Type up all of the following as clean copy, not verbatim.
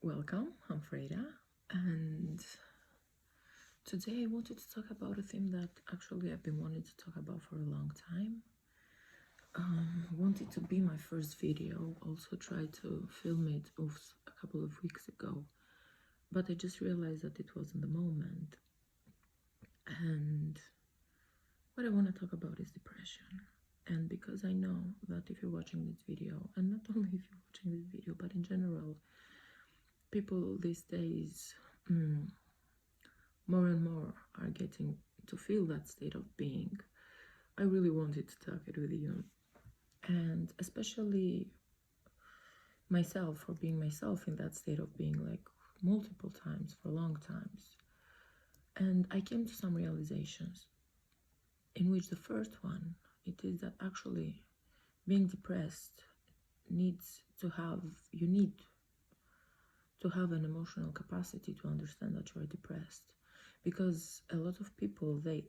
Welcome, I'm Freda, and today I wanted to talk about a theme that actually I've been wanting to talk about for a long time. Wanted to be my first video, also tried to film it a couple of weeks ago, but I just realized that it wasn't the moment. And what I want to talk about is depression. And because I know that if you're watching this video, and not only if you're watching this video, but in general, people these days more and more are getting to feel that state of being. I really wanted to talk it with you, and especially myself, for being myself in that state of being, like multiple times for long times. And I came to some realizations, in which the first one, it is that actually being depressed needs to have, you need to have an emotional capacity to understand that you are depressed, because a lot of people, they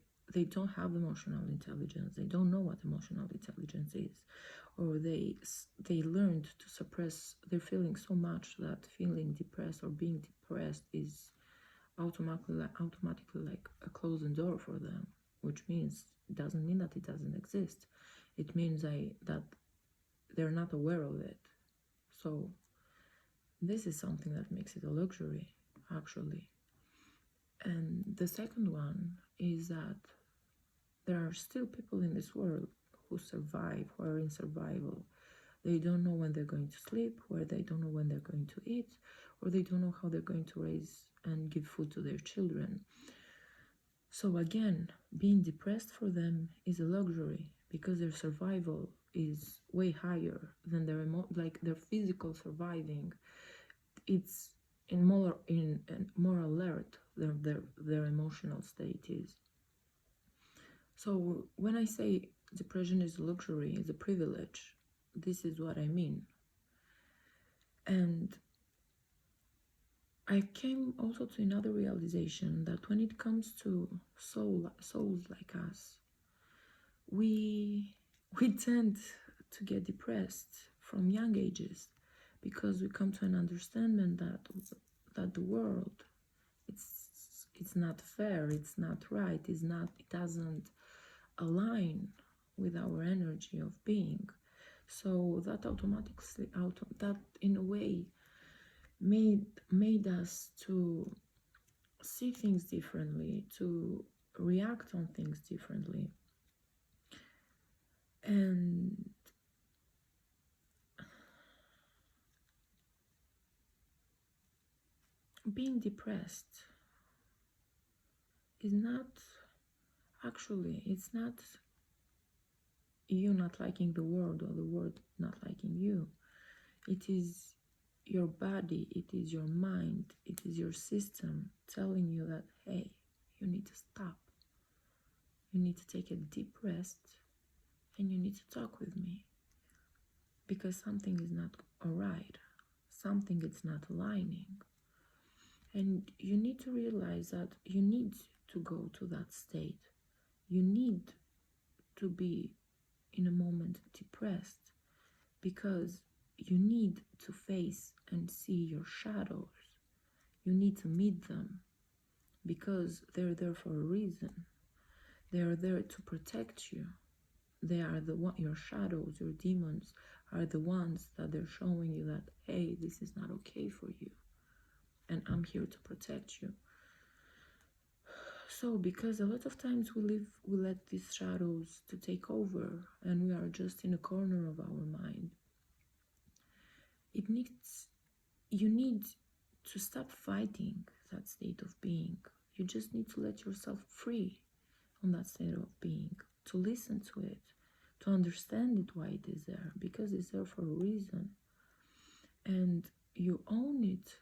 don't have emotional intelligence. They don't know what emotional intelligence is, or they learned to suppress their feelings so much that feeling depressed or being depressed is automatically like a closing door for them, which means it doesn't mean that it doesn't exist. It means that they're not aware of it. So this is something that makes it a luxury, actually. And the second one is that there are still people in this world who survive, who are in survival. They don't know when they're going to sleep, or they don't know when they're going to eat, or they don't know how they're going to raise and give food to their children. So again, being depressed for them is a luxury, because their survival is way higher than their physical surviving. It's more alert than their emotional state is. So when I say depression is a luxury, is a privilege, this is what I mean. And I came also to another realization, that when it comes to souls like us, we tend to get depressed from young ages, because we come to an understanding that the world, it's not fair, it's not right, it doesn't align with our energy of being. So that that in a way made us to see things differently, to react on things differently. And being depressed is not it's not you not liking the world, or the world not liking you. It is your body, it is your mind, it is your system telling you that, hey, you need to stop. You need to take a deep rest, and you need to talk with me, because something is not all right. Something is not aligning. And you need to realize that you need to go to that state. You need to be in a moment depressed, because you need to face and see your shadows. You need to meet them, because they're there for a reason. They are there to protect you. They are your shadows, your demons are the ones that they're showing you that, hey, this is not okay for you, and I'm here to protect you. So because a lot of times we let these shadows to take over, and we are just in a corner of our mind. You need to stop fighting that state of being. You just need to let yourself free on that state of being, to listen to it, to understand it, why it is there, because it's there for a reason. And you own it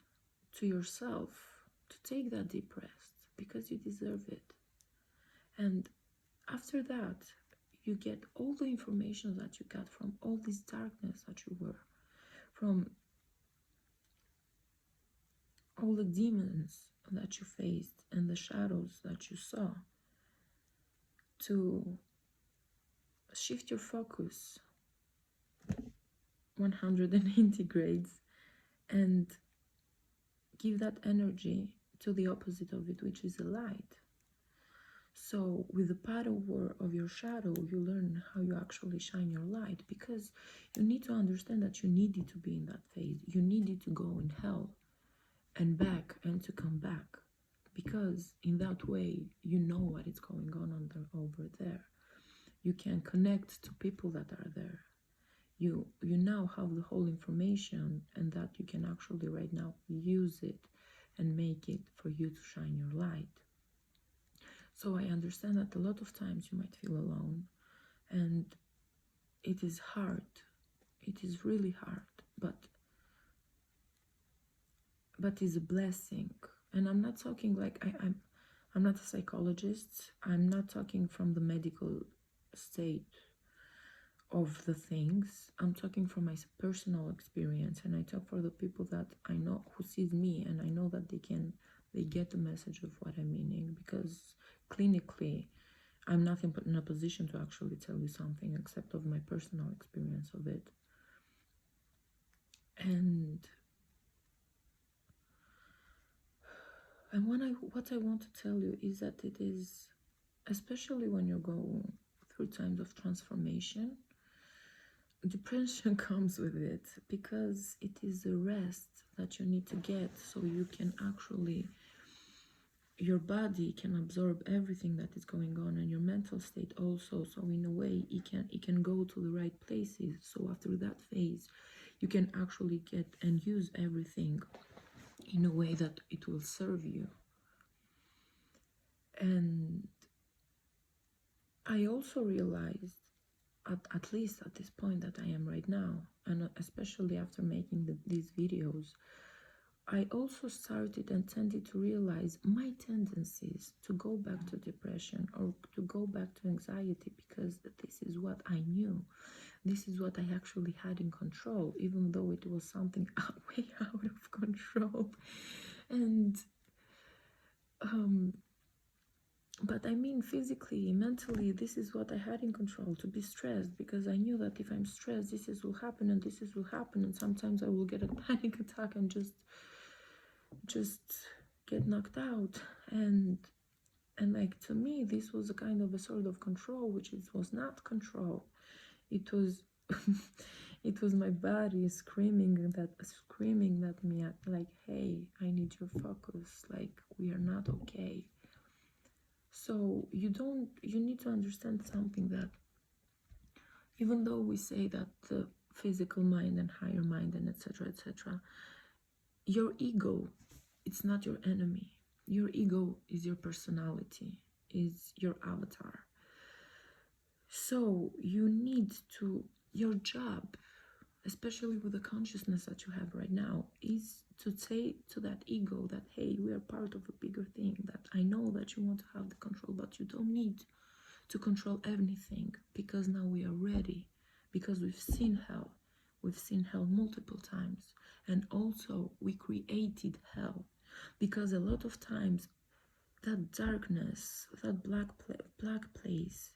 to yourself to take that deep rest, because you deserve it. And after that, you get all the information that you got from all this darkness that you were, from all the demons that you faced and the shadows that you saw, to shift your focus 180 grades and give that energy to the opposite of it, which is the light. So with the power of your shadow, you learn how you actually shine your light, because you need to understand that you needed to be in that phase. You needed to go in hell and back and to come back, because in that way you know what is going on over there. You can connect to people that are there. You now have the whole information, and that you can actually right now use it and make it for you to shine your light. So I understand that a lot of times you might feel alone, and it is hard. It is really hard, but it's a blessing. And I'm not talking like I'm not a psychologist. I'm not talking from the medical state of the things. I'm talking from my personal experience, and I talk for the people that I know who sees me, and I know that they get the message of what I'm meaning, because clinically I'm not in a position to actually tell you something except of my personal experience of it. And what I want to tell you is that it is, especially when you're going through times of transformation, depression comes with it, because it is the rest that you need to get, so you can actually, your body can absorb everything that is going on, and your mental state also. So in a way, it can go to the right places. So after that phase, you can actually get and use everything in a way that it will serve you. And I also realized, at least at this point that I am right now, and especially after making these videos, I also started and tended to realize my tendencies to go back to depression or to go back to anxiety, because this is what I knew. This is what I actually had in control, even though it was something way out of control. And but I mean, physically, mentally, this is what I had in control, to be stressed, because I knew that if I'm stressed, this will happen, and this will happen, and sometimes I will get a panic attack and just get knocked out. And like, to me, this was a kind of a sort of control, which it was not control. It was it was my body screaming at me, like, hey, I need your focus, like, we are not okay. So you need to understand something, that even though we say that the physical mind and higher mind and etc., your ego, it's not your enemy. Your ego is your personality, is your avatar. So you need to, your job, especially with the consciousness that you have right now, is to say to that ego that, hey, we are part of a bigger thing, that I know that you want to have the control, but you don't need to control anything, because now we are ready, because we've seen hell. We've seen hell multiple times, and also we created hell, because a lot of times that darkness, that black place,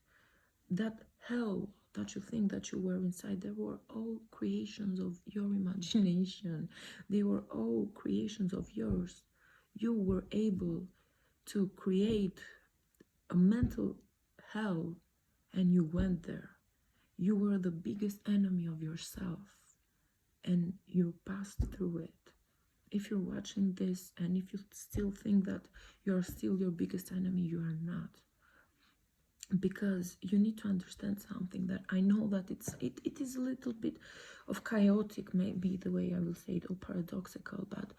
that hell that you think that you were inside, they were all creations of your imagination. They were all creations of yours. You were able to create a mental hell, and you went there. You were the biggest enemy of yourself, and you passed through it. If you're watching this and if you still think that you're still your biggest enemy, you are not. Because you need to understand something, that I know that it is a little bit of chaotic, maybe the way I will say it, or paradoxical, but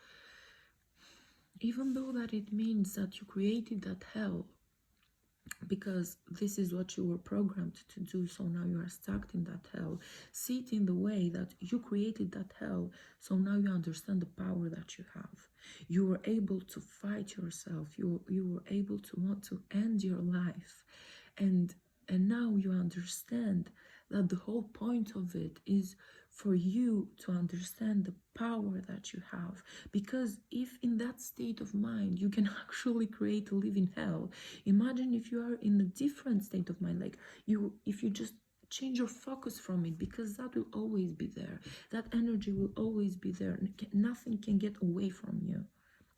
even though that it means that you created that hell, because this is what you were programmed to do, so now you are stuck in that hell. See it in the way that you created that hell, so now you understand the power that you have. You were able to fight yourself. You were able to want to end your life, and now you understand that the whole point of it is for you to understand the power that you have. Because if in that state of mind you can actually create a living hell, imagine if you are in a different state of mind, like if you just change your focus from it, because that will always be there. That energy will always be there, and nothing can get away from you.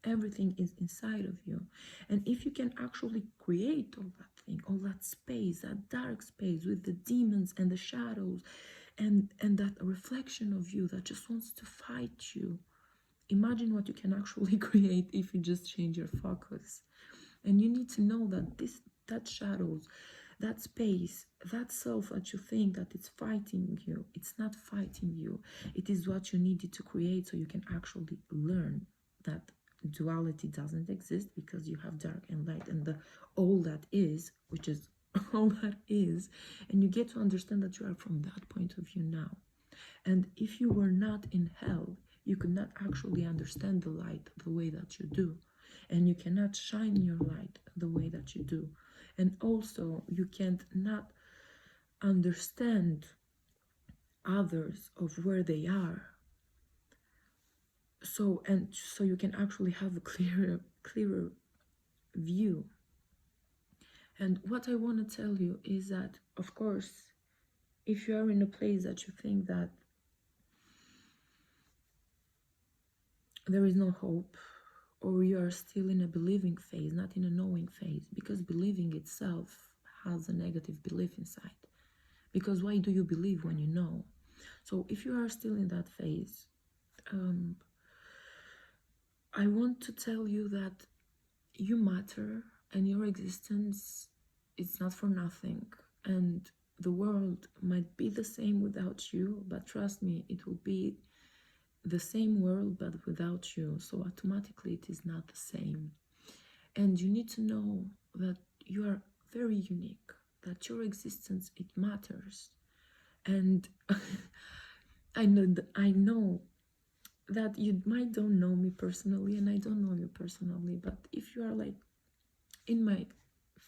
Everything is inside of you. And if you can actually create all that thing, all that space, that dark space with the demons and the shadows, and that reflection of you that just wants to fight you, imagine what you can actually create if you just change your focus. And you need to know that that shadows, that space, that self that you think that it's fighting you, it's not fighting you. It is what you needed to create so you can actually learn that duality doesn't exist, because you have dark and light, and the all that is, which is all that is. And you get to understand that you are from that point of view now. And if you were not in hell, you could not actually understand the light the way that you do. And you cannot shine your light the way that you do. And also, you can't not understand others of where they are. So you can actually have a clearer view. And what I want to tell you is that, of course, if you are in a place that you think that there is no hope, or you are still in a believing phase, not in a knowing phase, because believing itself has a negative belief inside. Because why do you believe when you know? So if you are still in that phase, I want to tell you that you matter, and your existence is not for nothing. And the world might be the same without you, but trust me, it will be the same world but without you. So automatically it is not the same. And you need to know that you are very unique, that your existence, it matters. And I know that you might don't know me personally, and I don't know you personally, but if you are like in my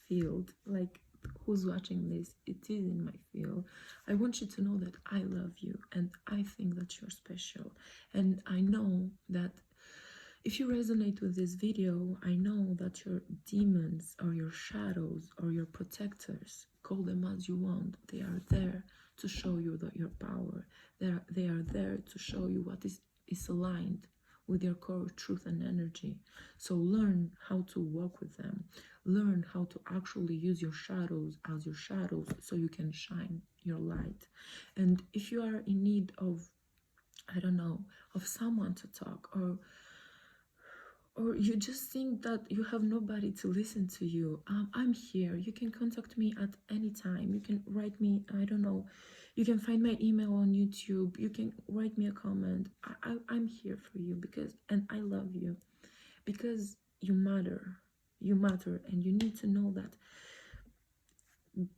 field, like who's watching this, it is in my field, I want you to know that I love you, and I think that you're special. And I know that if you resonate with this video, I know that your demons or your shadows or your protectors, call them as you want, they are there to show you your power. They are there to show you what is aligned with your core truth and energy. So learn how to walk with them. Learn how to actually use your shadows as your shadows so you can shine your light. And if you are in need of, I don't know, of someone to talk, or you just think that you have nobody to listen to you, I'm here. You can contact me at any time. You can write me, I don't know, you can find my email on YouTube. You can write me a comment. I'm here for you, and I love you, because you matter. You matter, and you need to know that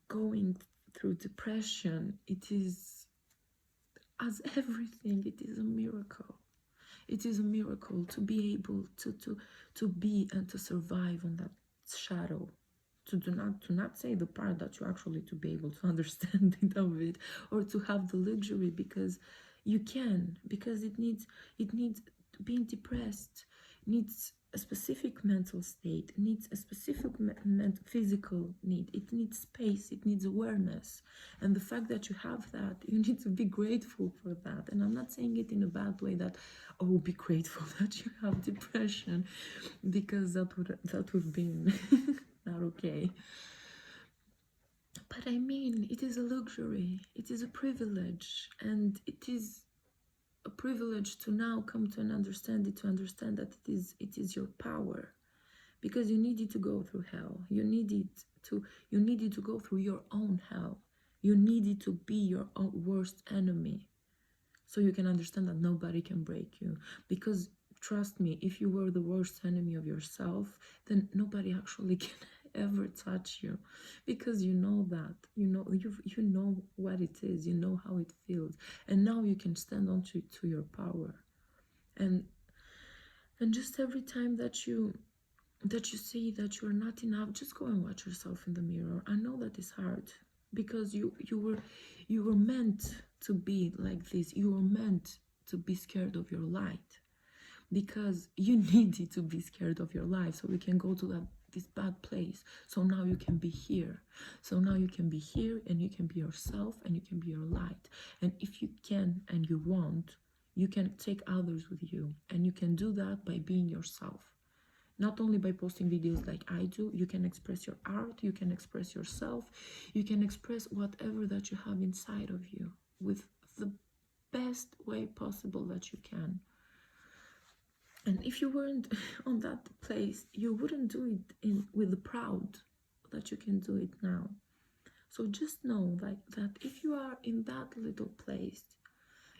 going through depression, it is, as everything, it is a miracle. It is a miracle to be able to be and to survive on that shadow. To not say the part that you actually to be able to understand it of it, or to have the luxury, because you can, because it needs being depressed needs a specific mental state, needs a specific physical need, it needs space, it needs awareness. And the fact that you have that, you need to be grateful for that. And I'm not saying it in a bad way, that, oh, be grateful that you have depression, because that would be not okay. But I mean, it is a luxury, it is a privilege, and it is a privilege to now come to understand that it is your power, because you needed to go through hell. You needed to go through your own hell. You needed to be your own worst enemy, so you can understand that nobody can break you. Because trust me, if you were the worst enemy of yourself, then nobody actually can ever touch you, because you know that, you know what it is, you know how it feels, and now you can stand on to your power. And just every time that you see that you're not enough, just go and watch yourself in the mirror. I know that is hard, because you were meant to be like this. You were meant to be scared of your light, because you needed to be scared of your life so we can go to this bad place. So now you can be here. So now you can be here, and you can be yourself, and you can be your light. And if you can and you want, you can take others with you, and you can do that by being yourself. Not only by posting videos like I do, you can express your art, you can express yourself, you can express whatever that you have inside of you with the best way possible that you can. And if you weren't on that place, you wouldn't do it with the proud that you can do it now. So just know that if you are in that little place,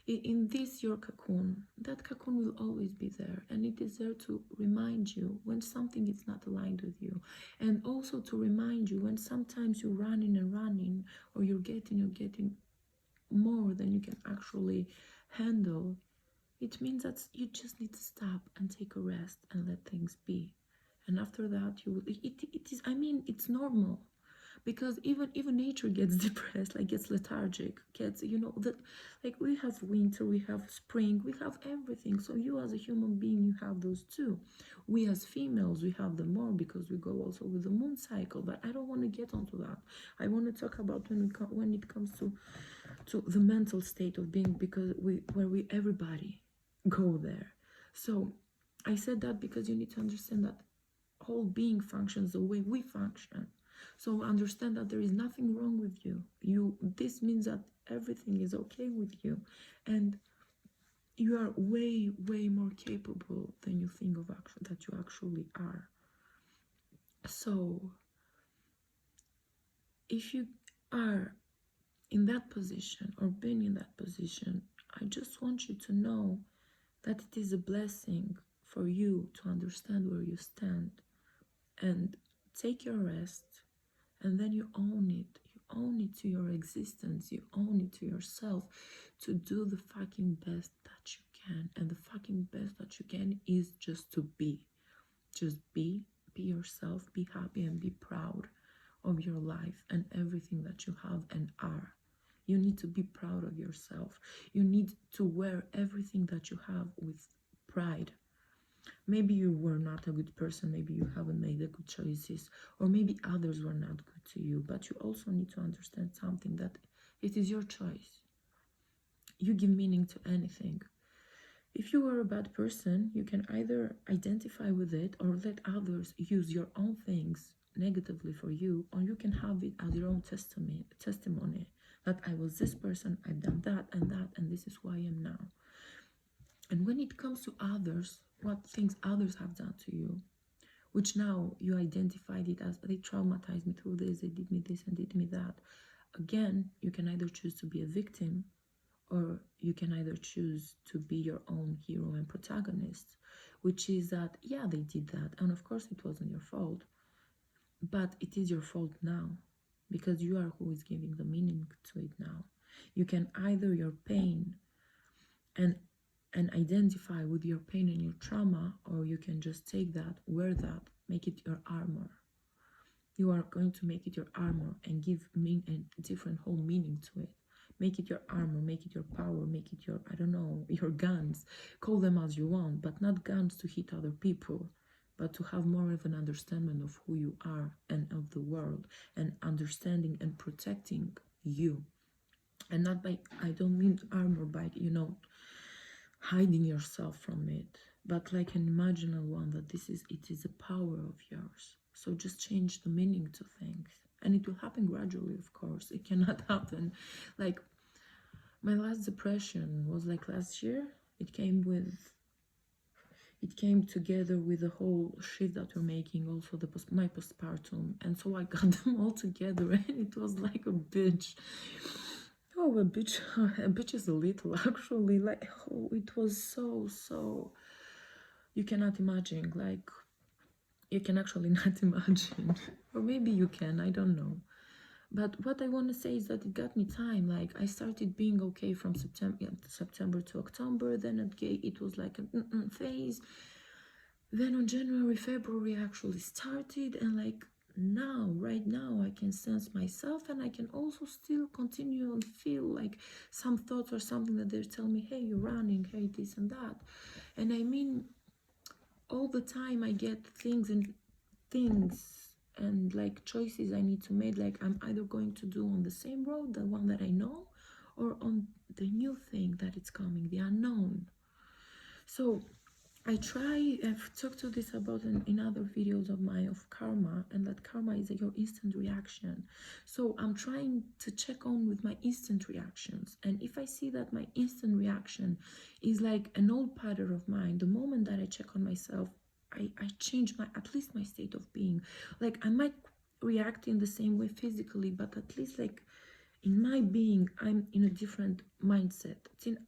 in this your cocoon, that cocoon will always be there, and it is there to remind you when something is not aligned with you, and also to remind you when sometimes you're running and running, or you're getting more than you can actually handle. It means that you just need to stop and take a rest and let things be. And after that, you will, it is, I mean, it's normal, because even nature gets depressed, like gets lethargic, gets, you know, that, like, we have winter, we have spring, we have everything. So you as a human being, you have those too. We as females, we have them more because we go also with the moon cycle. But I don't want to get onto that. I want to talk about when it comes to the mental state of being, because we everybody go there. So I said that because you need to understand that whole being functions the way we function. So understand that there is nothing wrong with you. This means that everything is okay with you, and you are way more capable than you think of that you actually are. So if you are in that position or been in that position, I just want you to know that it is a blessing for you to understand where you stand and take your rest, and then you own it. You own it to your existence. You own it to yourself to do the fucking best that you can. And the fucking best that you can is just to be. Just be yourself, be happy, and be proud of your life and everything that you have and are. You need to be proud of yourself. You need to wear everything that you have with pride. Maybe you were not a good person, maybe you haven't made the good choices, or maybe others were not good to you, but you also need to understand something, that it is your choice. You give meaning to anything. If you were a bad person, you can either identify with it or let others use your own things negatively for you, or you can have it as your own testimony that I was this person, I've done that, and this is who I am now. And when it comes to others, what things others have done to you, which now you identified it as they traumatized me through this, they did me this and did me that. Again, you can either choose to be a victim, or you can either choose to be your own hero and protagonist, which is that, yeah, they did that, and of course it wasn't your fault, but it is your fault now, because you are who is giving the meaning to it now. You can either your pain and identify with your pain and your trauma, or you can just take that, wear that, make it your armor. You are going to make it your armor and give a different whole meaning to it. Make it your armor, make it your power, make it your, I don't know, your guns. Call them as you want, but not guns to hit other people, but to have more of an understanding of who you are and of the world, and understanding and protecting you. And not by, I don't mean armor by, you know, hiding yourself from it, but like an imaginal one, that it is a power of yours. So just change the meaning to things, and it will happen gradually, of course. It cannot happen like my last depression was like last year. It came together with the whole shift that we're making, also my postpartum, and so I got them all together, and it was like a bitch. Oh, a bitch is a little, actually. Like, oh, it was so, you cannot imagine. Like, you can actually not imagine. Or maybe you can, I don't know. But what I want to say is that it got me time. Like, I started being okay from September to October. Then it was like a phase. Then on January, February, I actually started, and like, now, right now, I can sense myself, and I can also still continue and feel like some thoughts or something that they're telling me, hey, you're running, hey, this and that. And I mean, all the time I get things and like choices I need to make, like I'm either going to do on the same road, the one that I know, or on the new thing that it's coming, the unknown. So I've talked to this about in other videos of mine of karma, and that karma is your instant reaction. So I'm trying to check on with my instant reactions. And if I see that my instant reaction is like an old pattern of mine, the moment that I check on myself, I change my, at least my state of being. Like I might react in the same way physically, but at least like in my being, I'm in a different mindset. It's in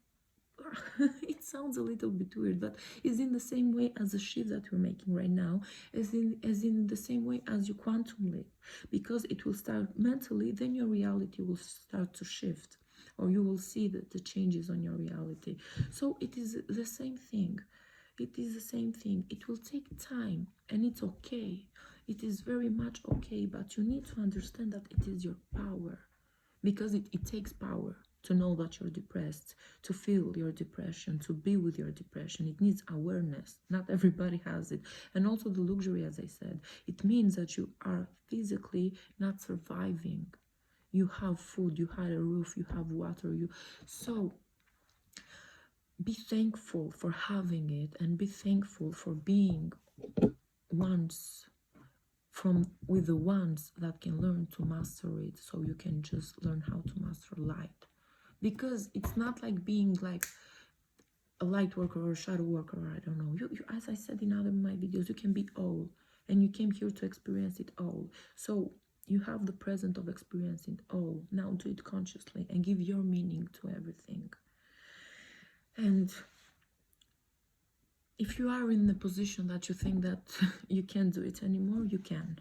it sounds a little bit weird, but it's in the same way as the shift that we're making right now, as in the same way as your quantum leap, because it will start mentally, then your reality will start to shift, or you will see the changes on your reality. So it is the same thing. It is the same thing. It will take time, and it's okay. It is very much okay, but you need to understand that it is your power, because it takes power to know that you're depressed, to feel your depression, to be with your depression. It needs awareness. Not everybody has it. And also the luxury, as I said, it means that you are physically not surviving. You have food, you had a roof, you have water. So be thankful for having it, and be thankful for being once from with the ones that can learn to master it, so you can just learn how to master light. Because it's not like being like a light worker or a shadow worker, or I don't know. You as I said in other my videos, you can be all, and you came here to experience it all. So you have the present of experiencing all. Now do it consciously and give your meaning to everything. And if you are in the position that you think that you can't do it anymore, you can.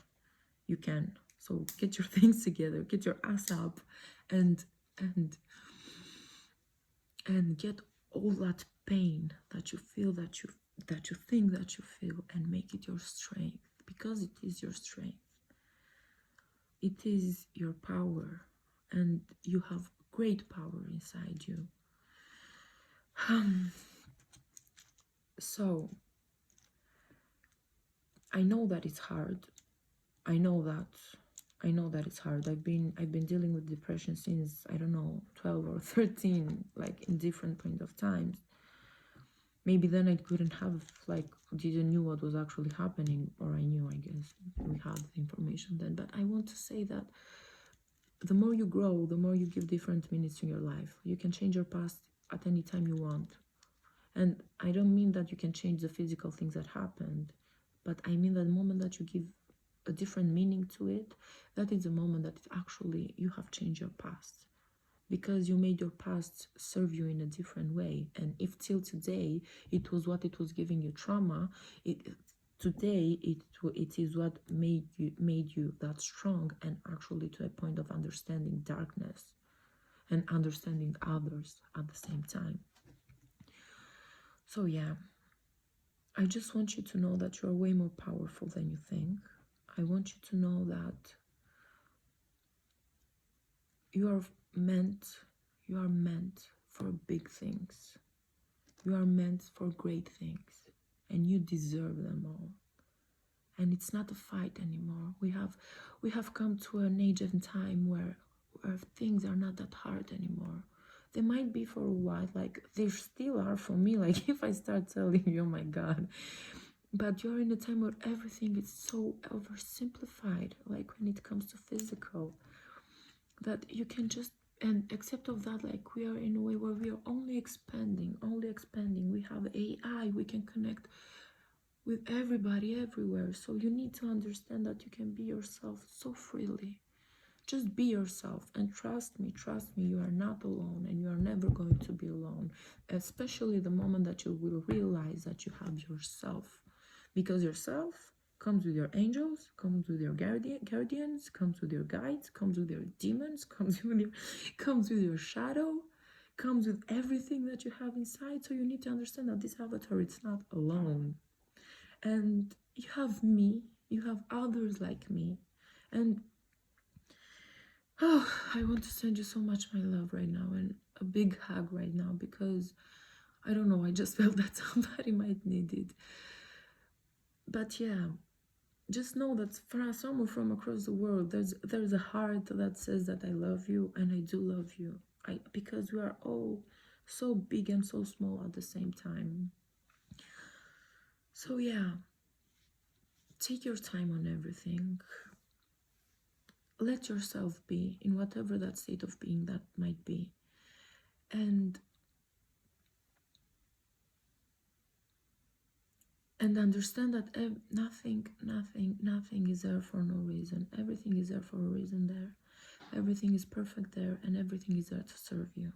You can. So get your things together, get your ass up, and and get all that pain that you feel, that you think that you feel, and make it your strength, because it is your strength. It is your power, and you have great power inside you. So I know that it's hard. I know that it's hard. I've been dealing with depression since, I don't know, 12 or 13, like in different points of times. Maybe then I couldn't have, like, didn't knew what was actually happening, or I knew, I guess we had the information then. But I want to say that the more you grow, the more you give different meanings to your life. You can change your past at any time you want. And I don't mean that you can change the physical things that happened, but I mean that the moment that you give a different meaning to it, that is the moment that it actually, you have changed your past, because you made your past serve you in a different way. And if till today it was what it was giving you trauma, today it is what made you that strong, and actually to a point of understanding darkness and understanding others at the same time. So yeah, I just want you to know that you are way more powerful than you think. I want you to know that you are meant for big things. You are meant for great things, and you deserve them all. And it's not a fight anymore. We have come to an age and time where things are not that hard anymore. They might be for a while, like they still are for me. Like if I start telling you, oh my God. But you're in a time where everything is so oversimplified, like when it comes to physical, that you can just, and except of that, like we are in a way where we are only expanding. We have AI, we can connect with everybody everywhere. So you need to understand that you can be yourself so freely. Just be yourself, and trust me, you are not alone, and you are never going to be alone, especially the moment that you will realize that you have yourself. Because yourself comes with your angels, comes with your guardians, comes with your guides, comes with your demons, comes with your shadow, comes with everything that you have inside. So you need to understand that this avatar, it's not alone. And you have me, you have others like me. And I want to send you so much my love right now, and a big hug right now, because I don't know, I just felt that somebody might need it. But yeah, just know that for someone from across the world, there's a heart that says that I love you, and I do love you. Because we are all so big and so small at the same time. So yeah, take your time on everything. Let yourself be in whatever that state of being that might be. And understand that nothing is there for no reason. Everything is there for a reason there. Everything is perfect there, and everything is there to serve you.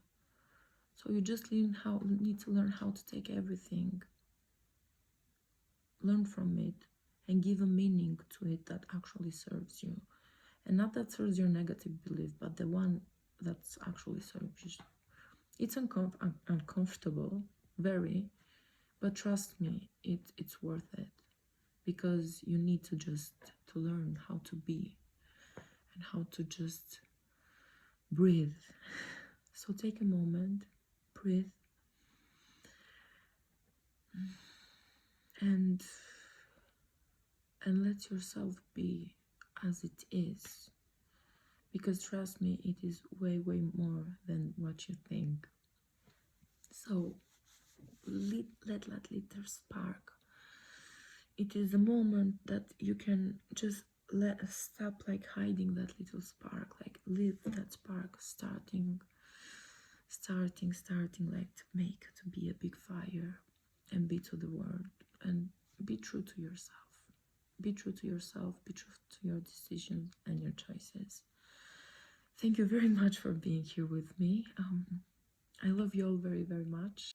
So you just need to learn how to take everything, learn from it, and give a meaning to it that actually serves you. And not that serves your negative belief, but the one that's actually serves you. It's uncomfortable, very, but trust me, it's worth it. Because you need to learn how to be and how to just breathe. So take a moment, breathe, and let yourself be as it is. Because trust me, it is way more than what you think. So let that little spark. It is a moment that you can just stop like hiding that little spark, like leave that spark starting like to be a big fire, and be to the world, and be true to yourself. Be true to yourself, be true to your decisions and your choices. Thank you very much for being here with me. I love you all very much.